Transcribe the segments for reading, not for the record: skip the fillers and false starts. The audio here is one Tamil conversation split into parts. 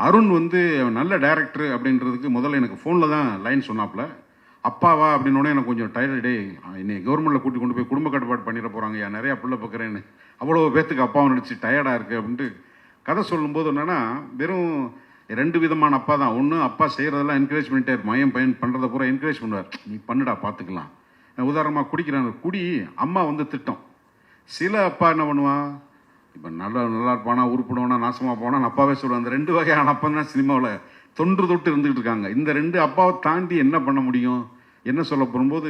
அருண் வந்து நல்ல டைரக்டர் அப்படின்றதுக்கு முதல்ல எனக்கு ஃபோனில் தான் லைன் சொன்னாப்புல. அப்பாவா அப்படின்னோடனே எனக்கு கொஞ்சம் டயர்டு. இன்னைக்கு கவர்மெண்ட்டில் கூட்டி கொண்டு போய் குடும்ப கட்டுப்பாடு பண்ணிட போகிறாங்க, நிறையா பிள்ளை பார்க்குறேன்னு, அவ்வளோ பேத்துக்கு அப்பாவை நடிச்சு டயர்டாக இருக்குது அப்படின்ட்டு கதை சொல்லும்போது என்னென்னா, வெறும் ரெண்டு விதமான அப்பா தான். ஒன்று, அப்பா செய்கிறதெல்லாம் என்கரேஜ் பண்ணிட்டே மயம் பையன் பண்ணுறத பூரா என்கரேஜ் பண்ணுவார். நீ பண்ணுடா பார்த்துக்கலாம். உதாரணமாக குடிக்கிறாங்க, குடி, அம்மா வந்து திட்டம். சில அப்பா என்ன பண்ணுவான், இப்போ நல்லா இருப்பானா, உருப்பிடுவானா, நாசமாக போனால் அப்பாவே சொல்லுவான். அந்த ரெண்டு வகையான அப்பா தான் சினிமாவில் தொன்று தொட்டு இருந்துகிட்டு இருக்காங்க. இந்த ரெண்டு அப்பாவை தாண்டி என்ன பண்ண முடியும், என்ன சொல்ல போகும்போது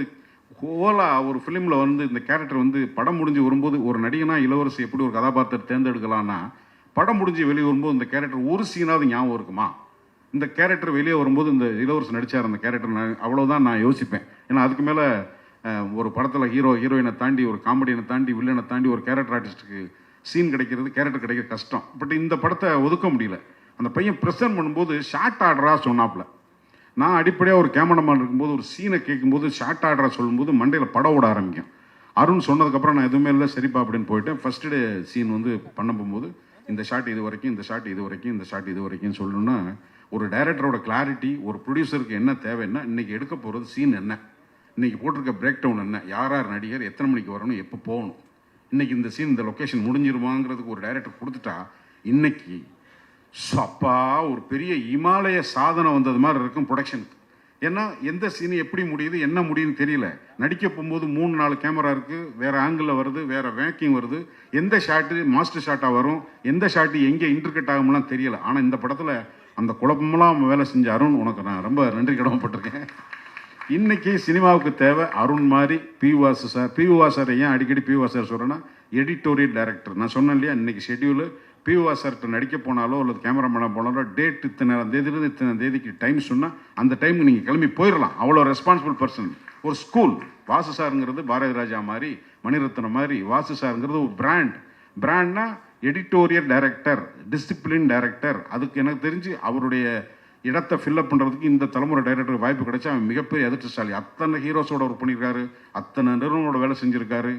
ஹோலா ஒரு ஃபிலிமில் வந்து இந்த கேரக்டர் வந்து படம் முடிஞ்சு வரும்போது, ஒரு நடிகனா இளவரசி எப்படி ஒரு கதாபாத்திரத்தை தேர்ந்தெடுக்கலான்னா, படம் முடிஞ்சு வெளியே வரும்போது இந்த கேரக்டர் ஒரு சீனாவது ஞாபகம் இருக்குமா, இந்த கேரக்டர் வெளியே வரும்போது இந்த இளவரசி நடித்தார் அந்த கேரக்டர், அவ்வளோதான் நான் யோசிப்பேன். ஏன்னா அதுக்கு மேலே ஒரு படத்தில் ஹீரோயினை தாண்டி, ஒரு காமெடியனை தாண்டி, வில்லனை தாண்டி ஒரு கேரக்டர் ஆர்டிஸ்ட்டுக்கு சீன் கிடைக்கிறது, கேரக்டர் கிடைக்க கஷ்டம். பட் இந்த படத்தை ஒதுக்க முடியல. அந்த பையன் ப்ரெசென்ட் பண்ணும்போது ஷார்ட் ஆர்டராக சொன்னாப்புல. நான் அடிப்படையாக ஒரு கேமராமேன் இருக்கும்போது ஒரு சீனை கேட்கும்போது ஷார்ட் ஆர்டராக சொல்லும்போது மண்டையில் படம் ஓட ஆரம்பிக்கும். அருண் சொன்னதுக்கப்புறம் நான் எதுவுமே இல்லை, சரிப்பா அப்படின்னு போயிட்டேன். ஃபஸ்ட்டு டே சீன் வந்து பண்ண போகும்போது இந்த ஷாட் இது வரைக்கும், இந்த ஷாட் இது வரைக்கும், இந்த ஷாட் இது வரைக்கும் சொல்லணும்னா, ஒரு டைரக்டரோட கிளாரிட்டி, ஒரு ப்ரொடியூசருக்கு என்ன தேவைன்னா, இன்றைக்கி எடுக்க போகிறது சீன் என்ன, இன்றைக்கி போட்டிருக்க பிரேக் டவுன் என்ன, யார் யார் நடிகர், எத்தனை மணிக்கு வரணும், எப்போ போகணும், இன்றைக்கி இந்த சீன் இந்த லொக்கேஷன் முடிஞ்சிருவாங்கிறதுக்கு ஒரு டைரக்டர் கொடுத்துட்டா, இன்னைக்கு அப்பா ஒரு பெரிய இமாலய சாதனை வந்தது மாதிரி இருக்கும் ப்ரொடக்ஷனுக்கு. ஏன்னா எந்த சீன் எப்படி முடியுது, என்ன முடியுதுன்னு தெரியல. நடிக்க போகும்போது 3-4 கேமரா இருக்குது, வேறு ஆங்கிளில் வருது, வேறு வேக்கிங் வருது, எந்த ஷாட்டு மாஸ்டர் ஷாட்டாக வரும், எந்த ஷாட்டு எங்கே இன்டர்கட் ஆகும்லாம் தெரியல. ஆனால் இந்த படத்தில் அந்த குழப்பமெல்லாம் வேலை செஞ்ச அருண், உனக்கு நான் ரொம்ப நன்றி கடமைப்பட்டிருக்கேன். இன்னைக்கு சினிமாவுக்கு தேவை அருண் மாதிரி P Vasu sir. P Vasu sir ஏன் அடிக்கடி பி வாசு சார் சொல்கிறேன்னா, எடிட்டோரியல் டைரக்டர். நான் சொன்னேன் இல்லையா, இன்னைக்கு ஷெட்யூலு பி வாசு சார்கிட்ட நடிக்க போனாலோ அல்லது கேமராமேனாக போனாலோ டேட் இத்தனை தேதியிலிருந்து இத்தனை தேதிக்கு டைம் சொன்னால் அந்த டைமுக்கு நீங்கள் கிளம்பி போயிடலாம். அவ்வளோ ரெஸ்பான்சிபிள் பர்சன். ஒரு ஸ்கூல். வாசு சாருங்கிறது பாரதி ராஜா மாதிரி, மணிரத்னம் மாதிரி. வாசு சாருங்கிறது ஒரு பிராண்ட்னா எடிட்டோரியல் டைரக்டர், டிசிப்ளின் டைரக்டர். அதுக்கு எனக்கு தெரிஞ்சு அவருடைய இடத்தை ஃபில்லப் பண்ணுறதுக்கு இந்த தலைமுறை டைரக்டருக்கு வாய்ப்பு கிடைச்சா அவன் மிகப்பெரிய அதிர்ஷ்டசாலி. அத்தனை ஹீரோஸோட ஒர்க் பண்ணியிருக்காரு, அத்தனை நிறுவனோட வேலை செஞ்சுருக்காரு.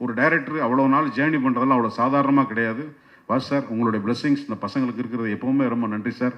ஒரு டைரக்டர் அவ்வளோ நாள் ஜேர்னி பண்ணுறதெல்லாம் அவ்வளோ சாதாரணமாக கிடையாது. வாசு சார், உங்களுடைய பிளெஸிங்ஸ் இந்த பசங்களுக்கு இருக்கிறது எப்போவுமே ரொம்ப நன்றி சார்.